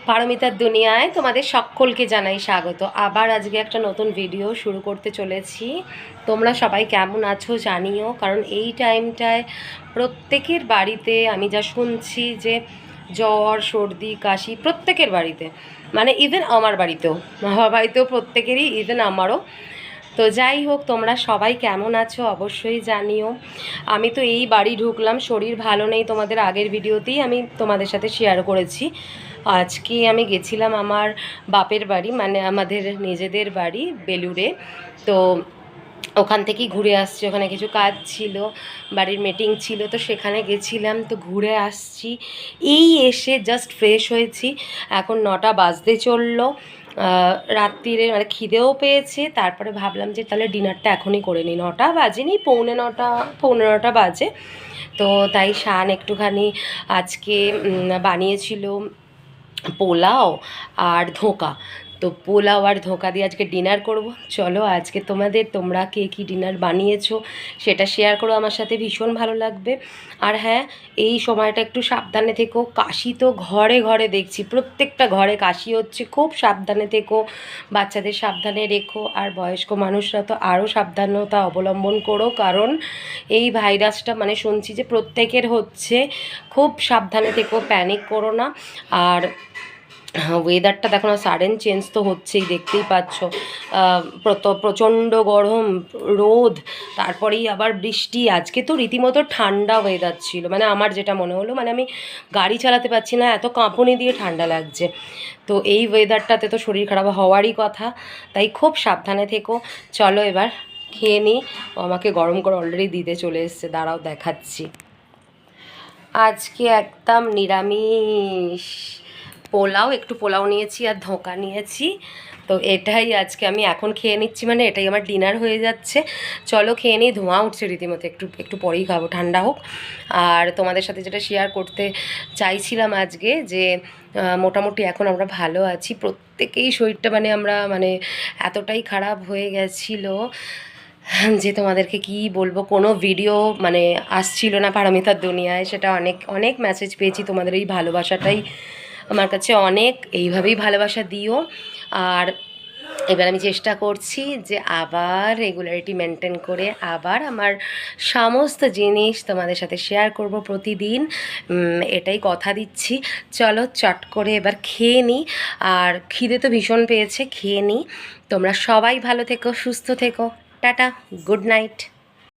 পারমিতার দুনিয়ায় তোমাদের সকলকে জানাই স্বাগত। আবার আজকে একটা নতুন ভিডিও শুরু করতে চলেছি। তোমরা সবাই কেমন আছো জানিও, কারণ এই টাইমটায় প্রত্যেকের বাড়িতে আমি যা শুনছি যে জ্বর সর্দি কাশি প্রত্যেকের বাড়িতে, মানে ইভেন আমার বাড়িতেও প্রত্যেকেরই, ইভেন আমারও। তো যাই হোক, তোমরা সবাই কেমন আছো অবশ্যই জানিও। আমি তো এই বাড়ি ঢুকলাম, শরীর ভালো নেই, তোমাদের আগের ভিডিওতেই আমি তোমাদের সাথে শেয়ার করেছি। আজকে আমি গেছিলাম আমার বাপের বাড়ি, মানে আমাদের নিজেদের বাড়ি বেলুড়ে। তো ওখান থেকেই ঘুরে আসছি, ওখানে কিছু কাজ ছিল, বাড়ির মিটিং ছিল, তো সেখানে গেছিলাম, তো ঘুরে আসছি। এই এসে জাস্ট ফ্রেশ হয়েছি, এখন 9টা বাজতে চললো। রাত্রিরে মানে খিদেও পেয়েছে, তারপরে ভাবলাম যে তাহলে ডিনারটা এখনই করে নিই। 9টা বাজেনি, পৌনে নটা বাজে। তো তাই শান একটুখানি আজকে বানিয়েছিল পোলাও আর ধোঁকা। তো পোলাও আর ধোঁকা দিয়ে আজকে ডিনার করব। চলো আজকে তোমরা কে কী ডিনার বানিয়েছো সেটা শেয়ার করো আমার সাথে, ভীষণ ভালো লাগবে। আর হ্যাঁ, এই সময়টা একটু সাবধানে থেকো, কাশি তো ঘরে ঘরে দেখছি, প্রত্যেকটা ঘরে কাশি হচ্ছে, খুব সাবধানে থেকো, বাচ্চাদের সাবধানে রেখো, আর বয়স্ক মানুষরা তো আরও সাবধানতা অবলম্বন করো, কারণ এই ভাইরাসটা মানে শুনছি যে প্রত্যেকের হচ্ছে। খুব সাবধানে থেকো, প্যানিক করো না। আর ওয়েদারটা দেখো না, সাডেন চেঞ্জ তো হচ্ছেই, দেখতেই পাচ্ছ। প্রচণ্ড গরম, রোদ, তারপরেই আবার বৃষ্টি। আজকে তো রীতিমতো ঠান্ডা ওয়েদার ছিল, মানে আমার যেটা মনে হলো, মানে আমি গাড়ি চালাতে পারছি না, এত কাঁপুনি দিয়ে ঠান্ডা লাগছে। তো এই ওয়েদারটাতে তো শরীর খারাপ হওয়ারই কথা, তাই খুব সাবধানে থেকো। চলো এবার খেয়ে নিই। আমাকে গরম করে অলরেডি দিতে চলে এসছে, দাঁড়াও দেখাচ্ছি। আজকে একদম নিরামিষ একটু পোলাও নিয়েছি আর ধোঁকা নিয়েছি। তো এটাই আজকে আমি এখন খেয়ে নিচ্ছি, মানে এটাই আমার ডিনার হয়ে যাচ্ছে। চলো খেয়ে নিই, ধোঁয়া উঠছে রীতিমতো, একটু পরেই খাবো, ঠান্ডা হোক। আর তোমাদের সাথে যেটা শেয়ার করতে চাইছিলাম আজকে, যে মোটামুটি এখন আমরা ভালো আছি, প্রত্যেকেই শরীরটা মানে এতটাই খারাপ হয়ে গেছিলো যে তোমাদেরকে কি বলবো, কোনো ভিডিও মানে আসছিল না পারমিতার দুনিয়ায়। সেটা অনেক অনেক মেসেজ পেয়েছি, তোমাদের এই ভালোবাসাটাই আমার কাছে অনেক, এইভাবেই ভালোবাসা দিও। আর এবার আমি চেষ্টা করছি যে আবার রেগুলারিটি মেনটেন করে আবার আমার সমস্ত জিনিস তোমাদের সাথে শেয়ার করব প্রতিদিন, এটাই কথা দিচ্ছি। চলো চট করে এবার খেয়ে নিই, আর খিদে তো ভীষণ পেয়েছে, খেয়ে নিই। তোমরা সবাই ভালো থেকো, সুস্থ থেকো, টাটা, গুড নাইট।